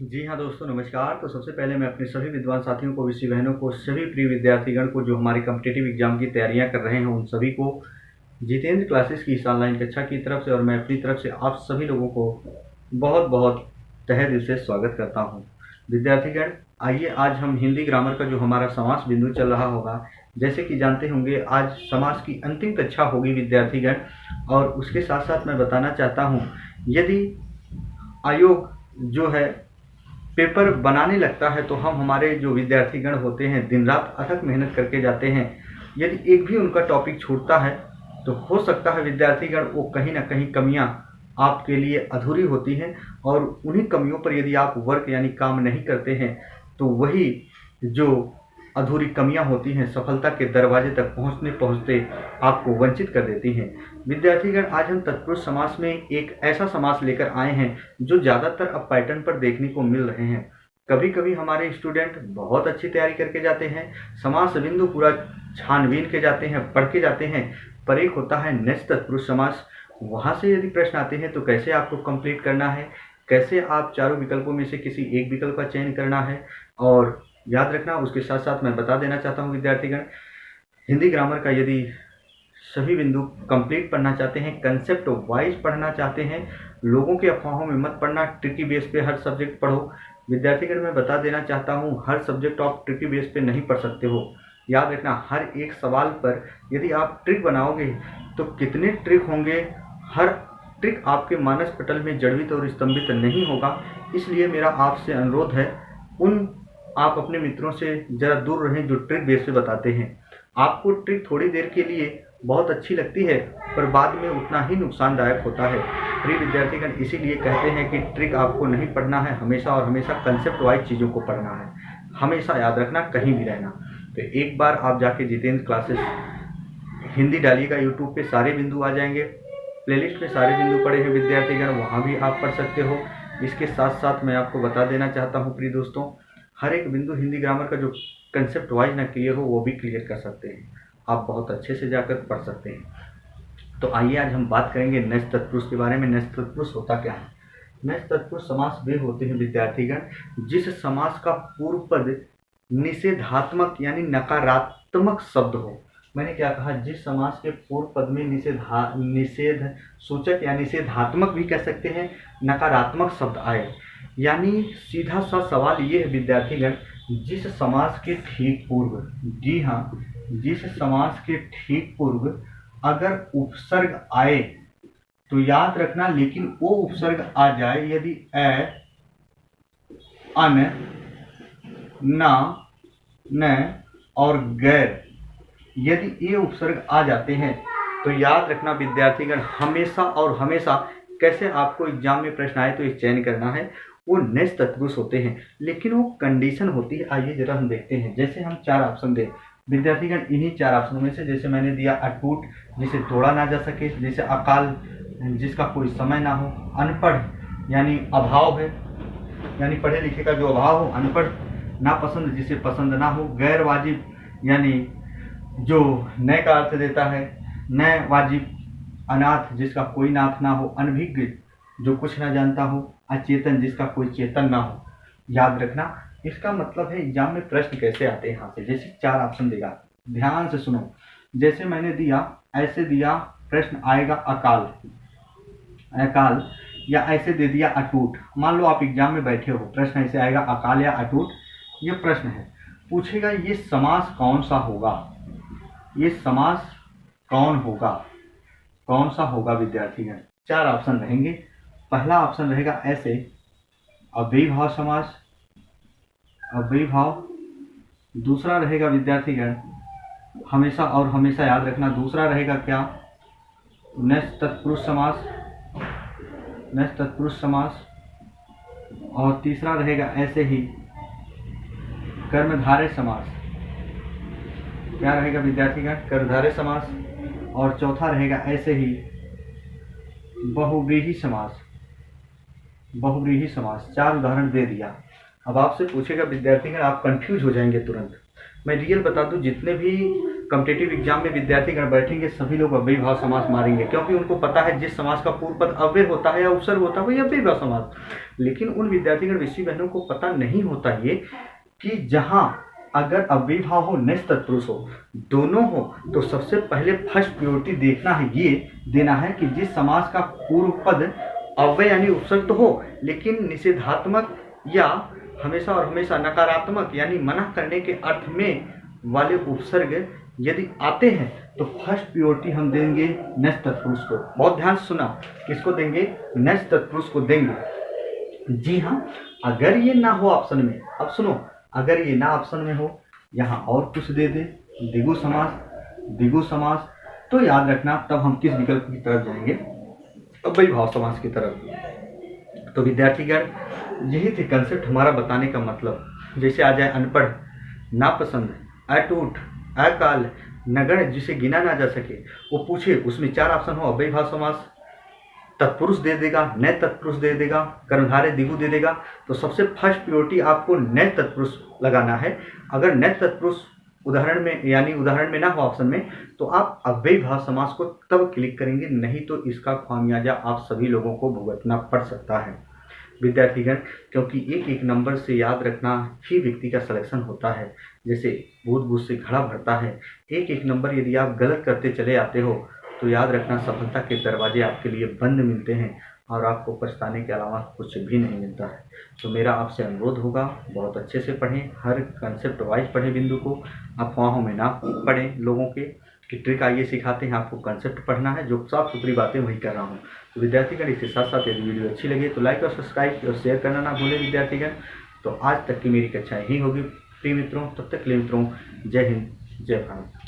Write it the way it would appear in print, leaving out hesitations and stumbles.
जी हाँ दोस्तों, नमस्कार। तो सबसे पहले मैं अपने सभी विद्वान साथियों को, विषय बहनों को, सभी प्रिय विद्यार्थीगण को जो हमारे कॉम्पिटिटिव एग्जाम की तैयारियां कर रहे हैं, उन सभी को जितेंद्र क्लासेस की इस ऑनलाइन कक्षा की तरफ से और मैं अपनी तरफ से आप सभी लोगों को बहुत बहुत तहे दिल से स्वागत करता हूँ। विद्यार्थीगण, आइए आज हम हिंदी ग्रामर का जो हमारा समास बिंदु चल रहा होगा, जैसे कि जानते होंगे आज समास की अंतिम कक्षा होगी विद्यार्थीगण। और उसके साथ साथ मैं बताना चाहता हूँ, यदि आयोग जो है पेपर बनाने लगता है तो हम हमारे जो विद्यार्थीगण होते हैं दिन रात अथक मेहनत करके जाते हैं। यदि एक भी उनका टॉपिक छूटता है तो हो सकता है विद्यार्थीगण वो कहीं ना कहीं कमियां आपके लिए अधूरी होती हैं, और उन्हीं कमियों पर यदि आप वर्क यानी काम नहीं करते हैं तो वही जो अधूरी कमियां होती हैं सफलता के दरवाजे तक पहुंचने पहुंचते आपको वंचित कर देती हैं। विद्यार्थीगण, आज हम तत्पुरुष समास में एक ऐसा समास लेकर आए हैं जो ज़्यादातर अब पैटर्न पर देखने को मिल रहे हैं। कभी कभी हमारे स्टूडेंट बहुत अच्छी तैयारी करके जाते हैं, समास बिंदु पूरा छानबीन के जाते हैं, पढ़ के जाते हैं, पर एक होता है नेक्स्ट तत्पुरुष समास। वहाँ से यदि प्रश्न आते हैं तो कैसे आपको कंप्लीट करना है, कैसे आप चारों विकल्पों में से किसी एक विकल्प का चयन करना है। और याद रखना, उसके साथ साथ मैं बता देना चाहता हूँ विद्यार्थीगण, हिंदी ग्रामर का यदि सभी बिंदु कंप्लीट पढ़ना चाहते हैं, कंसेप्ट वाइज पढ़ना चाहते हैं, लोगों के अफवाहों में मत पढ़ना, ट्रिकी बेस पे हर सब्जेक्ट पढ़ो। विद्यार्थीगण, मैं बता देना चाहता हूँ, हर सब्जेक्ट आप ट्रिकी बेस पे नहीं पढ़ सकते हो। याद रखना, हर एक सवाल पर यदि आप ट्रिक बनाओगे तो कितने ट्रिक होंगे, हर ट्रिक आपके मानस पटल में जड़वित और स्तंभित नहीं होगा। इसलिए मेरा आपसे अनुरोध है, आप अपने मित्रों से ज़रा दूर रहें जो ट्रिक बेस पे बताते हैं। आपको ट्रिक थोड़ी देर के लिए बहुत अच्छी लगती है पर बाद में उतना ही नुकसानदायक होता है। प्रिय विद्यार्थीगण, इसीलिए कहते हैं कि ट्रिक आपको नहीं पढ़ना है, हमेशा और हमेशा कंसेप्ट वाइज चीज़ों को पढ़ना है। हमेशा याद रखना, कहीं भी रहना। तो एक बार आप जाके जितेंद्र क्लासेस हिंदी डालिएगा, यूट्यूब पे सारे बिंदु आ जाएंगे, प्लेलिस्ट में सारे बिंदु पड़े हैं विद्यार्थीगण, वहाँ भी आप पढ़ सकते हो। इसके साथ साथ मैं आपको बता देना चाहता हूँ प्रिय दोस्तों, हर एक बिंदु हिंदी ग्रामर का जो कंसेप्ट वाइज ना क्लियर हो वो भी क्लियर कर सकते हैं, आप बहुत अच्छे से जाकर पढ़ सकते हैं। तो आइए आज हम बात करेंगे नेक्स्ट तत्पुरुष के बारे में। नेक्स्ट तत्पुरुष होता क्या है? नेक्स्ट तत्पुरुष समास वे होते हैं विद्यार्थीगण जिस समास का पूर्व पद निषेधात्मक यानी नकारात्मक शब्द हो। मैंने क्या कहा? जिस समास के पूर्व पद में निषेध सूचक या निषेधात्मक भी कह सकते हैं, नकारात्मक शब्द आए। यानी सीधा सा सवाल ये है विद्यार्थीगण, जिस समास के ठीक पूर्व, जी हाँ, जिस समास के ठीक पूर्व अगर उपसर्ग आए तो याद रखना, लेकिन वो उपसर्ग आ जाए यदि ए, अन, ना, न और गैर, यदि ये उपसर्ग आ जाते हैं तो याद रखना विद्यार्थीगण, हमेशा और हमेशा कैसे आपको एग्जाम में प्रश्न आए तो ये चयन करना है, वो नेक्स्ट तत्पुरुष होते हैं। लेकिन वो कंडीशन होती है। आइए जरा हम देखते हैं। जैसे हम 4 ऑप्शन दें विद्यार्थीगण, इन्हीं 4 ऑप्शनों में से जैसे मैंने दिया अटूट, जिसे तोड़ा ना जा सके, जैसे अकाल, जिसका कोई समय ना हो, अनपढ़ यानी अभाव है, यानी पढ़े लिखे का जो अभाव हो, अनपढ़, नापसंद जिसे पसंद ना हो, गैर वाजिब यानी जो नए का अर्थ देता है, नए वाजिब, अनाथ जिसका कोई नाथ ना हो, अनभिज्ञ जो कुछ ना जानता हो, अचेतन जिसका कोई चेतन ना हो। याद रखना, इसका मतलब है एग्जाम में प्रश्न कैसे आते हैं यहाँ से। जैसे 4 ऑप्शन देगा, ध्यान से सुनो। जैसे मैंने दिया, ऐसे दिया, प्रश्न आएगा अकाल, अकाल, या ऐसे दे दिया अटूट। मान लो आप एग्जाम में बैठे हो, प्रश्न ऐसे आएगा अकाल या अटूट, ये प्रश्न है। पूछेगा ये समास कौन सा होगा, ये समास कौन होगा, कौन सा होगा विद्यार्थीगण। 4 ऑप्शन रहेंगे। पहला ऑप्शन रहेगा ऐसे, अव्ययीभाव समास, अव्ययीभाव। दूसरा रहेगा विद्यार्थीगण, हमेशा और हमेशा याद रखना, दूसरा रहेगा क्या, नेक्स्ट तत्पुरुष समास, नेक्स्ट तत्पुरुष समास। और तीसरा रहेगा ऐसे ही कर्मधारय समास। क्या रहेगा विद्यार्थीगण? कर्मधारय समास। और चौथा रहेगा ऐसे ही बहुव्रीहि समास, बहुव्रीहि समास। 4 उदाहरण दे दिया। अब आपसे पूछेगा विद्यार्थीगण, आप कंफ्यूज हो जाएंगे तुरंत। मैं रियल बता दूं, जितने भी कॉम्पिटिटिव एग्जाम में विद्यार्थीगण बैठेंगे, सभी लोग अव्ययी भाव समास मारेंगे, क्योंकि उनको पता है जिस समास का पूर्व पद अव्यय होता है या उपसर्ग होता है वही अव्ययी भाव समास। लेकिन उन विद्यार्थीगण विषय बहनों को पता नहीं होता ये कि जहाँ अगर अव्ययी भाव हो, निष्ठ तत्पुरुष हो, दोनों हो, तो सबसे पहले फर्स्ट प्रायोरिटी देखना है, ये देना है कि जिस समास का पूर्व पद अव्यय यानी उपसर्ग तो हो, लेकिन निषेधात्मक या हमेशा और हमेशा नकारात्मक यानी मना करने के अर्थ में वाले उपसर्ग यदि आते हैं तो फर्स्ट प्रायोरिटी हम देंगे निष्ठ तत्पुरुष को। बहुत ध्यान से सुना, किसको देंगे? निष्ठ तत्पुरुष को देंगे। जी हाँ, अगर ये ना हो ऑप्शन में, अब सुनो, अगर ये ना ऑप्शन में हो, यहाँ और कुछ दे दे, द्विगु समास, तो याद रखना तब हम किस विकल्प की तरफ जाएंगे? अव्ययी भाव समास की तरफ। तो विद्यार्थीगण, यही थे कंसेप्ट हमारा बताने का मतलब। जैसे आ जाए अनपढ़, नापसंद, अटूट, अकाल, नगण्य, जिसे गिना ना जा सके, वो पूछे, उसमें 4 ऑप्शन हो, अव्ययी भाव समास, तत्पुरुष दे देगा, नए तत्पुरुष दे देगा, कर्मधारय द्विगु दे देगा, तो सबसे फर्स्ट प्रायोरिटी आपको नए तत्पुरुष लगाना है। अगर नए तत्पुरुष उदाहरण में ना हो ऑप्शन में, तो आप अव्ययी भाव समास को तब क्लिक करेंगे, नहीं तो इसका खामियाजा आप सभी लोगों को भुगतना पड़ सकता है विद्यार्थीगण, क्योंकि एक एक नंबर से याद रखना ही व्यक्ति का सिलेक्शन होता है। जैसे बूंद-बूंद से घड़ा भरता है, एक एक नंबर यदि आप गलत करते चले आते हो तो याद रखना सफलता के दरवाजे आपके लिए बंद मिलते हैं और आपको पछताने के अलावा कुछ भी नहीं मिलता है। तो मेरा आपसे अनुरोध होगा, बहुत अच्छे से पढ़ें, हर कंसेप्ट वाइज पढ़ें, बिंदु को अफवाहों में ना पढ़ें। लोगों के कि ट्रिक आइए सिखाते हैं, आपको कंसेप्ट पढ़ना है, जो साफ सुथरी बातें वही कर रहा हूँ। तो विद्यार्थीगण, इसके साथ साथ यदि वीडियो अच्छी लगे तो लाइक और सब्सक्राइब और शेयर करना ना भूलें विद्यार्थीगण। तो आज तक की मेरी कक्षा यही होगी प्रिय मित्रों, तब तक के लिए मित्रों, जय हिंद, जय भारत।